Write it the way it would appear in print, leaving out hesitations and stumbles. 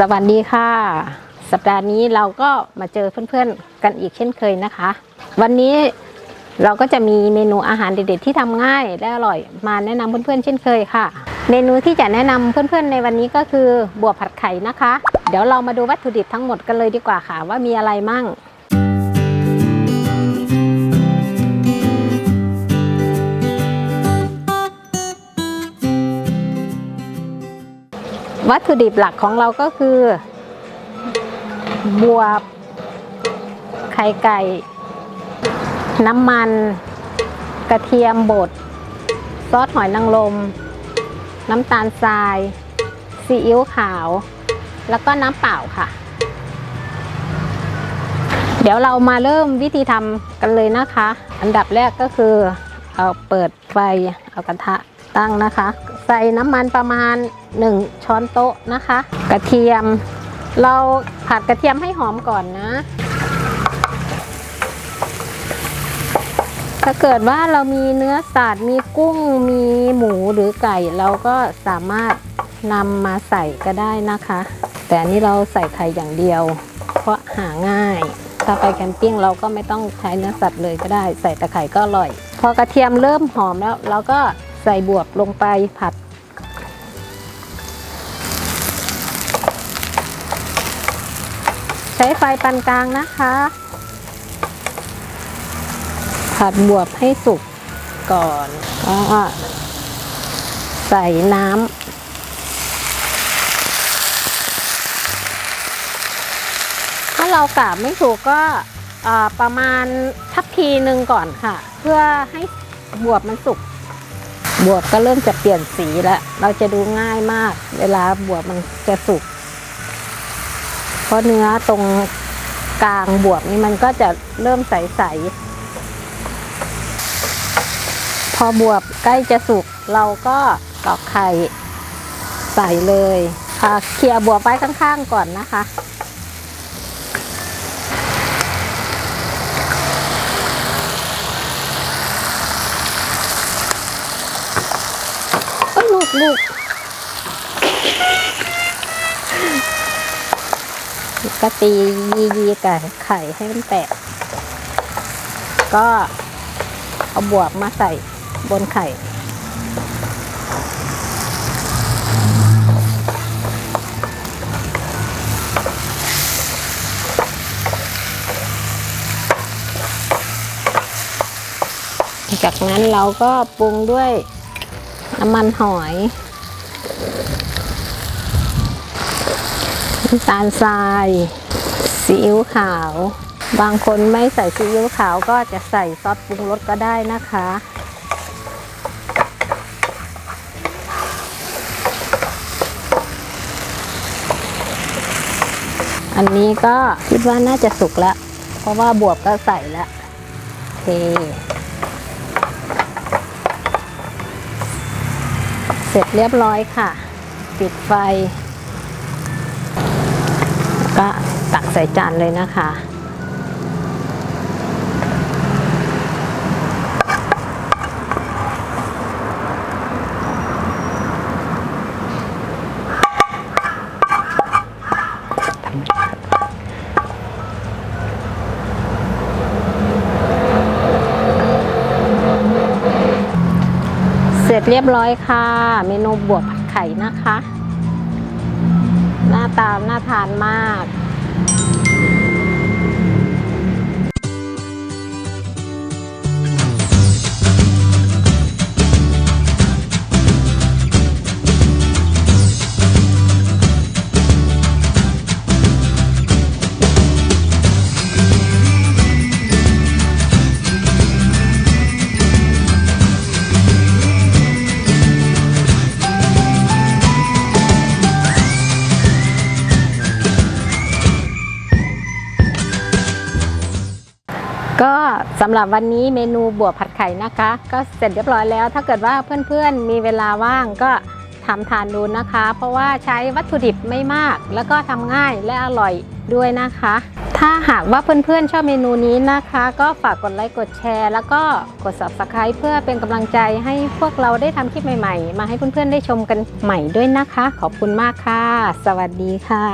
สวัสดีค่ะสัปดาห์นี้เราก็มาเจอเพื่อนๆกันอีกเช่นเคยนะคะวันนี้เราก็จะมีเมนูอาหารเด็ดๆที่ทำง่ายและอร่อยมาแนะนำเพื่อนๆเช่นเคยค่ะเมนูที่จะแนะนำเพื่อนๆในวันนี้ก็คือบวบผัดไข่นะคะเดี๋ยวเรามาดูวัตถุดิบทั้งหมดกันเลยดีกว่าค่ะว่ามีอะไรมั่งวัตถุดิบหลักของเราก็คือบวบไข่ไก่น้ำมันกระเทียมบดซอสหอยนางรมน้ำตาลทรายซีอิ๊วขาวแล้วก็น้ำเปล่าค่ะเดี๋ยวเรามาเริ่มวิธีทำกันเลยนะคะอันดับแรกก็คือเอาเปิดไฟเอากระทะตั้งนะคะใส่น้ำมันประมาณ1ช้อนโต๊ะนะคะกระเทียมเราผัดกระเทียมให้หอมก่อนนะถ้าเกิดว่าเรามีเนื้อสัตว์มีกุ้งมีหมูหรือไก่เราก็สามารถนำมาใส่ก็ได้นะคะแต่อันนี้เราใส่ไข่อย่างเดียวเพราะหาง่ายถ้าไปแคมปิ้งเราก็ไม่ต้องใช้เนื้อสัตว์เลยก็ได้ใส่แต่ไข่ก็อร่อยพอกระเทียมเริ่มหอมแล้วเราก็ใส่บวบลงไปผัดใช้ไฟปานกลางนะคะผัดบวบให้สุกก่อนก็ใส่น้ำถ้าเรากะไม่ถูกก็ประมาณทัพพีหนึ่งก่อนค่ะเพื่อให้บวบมันสุกบวบก็เริ่มจะเปลี่ยนสีแล้วเราจะดูง่ายมากเวลาบวบมันจะสุกเพราะเนื้อตรงกลางบวบนี่มันก็จะเริ่มใสๆพอบวบใกล้จะสุกเราก็ตอกไข่ใส่เลยเขี่ยบวบไว้ข้างๆก่อนนะคะลูกก็ตียีกับไข่ให้มันแตกก็เอาบวบมาใส่บนไข่จากนั้นเราก็ปรุงด้วยน้ำมันหอยน้ำตาลทรายซีอิ๊วขาวบางคนไม่ใส่ซีอิ๊วขาวก็จะใส่ซอสปรุงรสก็ได้นะคะอันนี้ก็คิดว่าน่าจะสุกแล้วเพราะว่าบวบก็ใส่แล้วโอเคเสร็จเรียบร้อยค่ะปิดไฟก็ตักใส่จานเลยนะคะเสร็จเรียบร้อยค่ะเมนูบวบผัดไข่นะคะหน้าตาน่าทานมากก็สำหรับวันนี้เมนูบวบผัดไข่นะคะก็เสร็จเรียบร้อยแล้วถ้าเกิดว่าเพื่อนๆมีเวลาว่างก็ทำทานดูนะคะเพราะว่าใช้วัตถุดิบไม่มากแล้วก็ทำง่ายและอร่อยด้วยนะคะถ้า ถ้าหากว่าเพื่อนๆชอบเมนูนี้นะคะ ก็ฝากกดไลค์กดแชร์แล้วก็กด Subscribe เพื่อเป็นกำลังใจให้พวกเราได้ทำคลิปใหม่ๆมาให้เพื่อนๆได้ชมกันใหม่ด้วยนะคะ ขอบคุณมากค่ะ สวัสดีค่ะ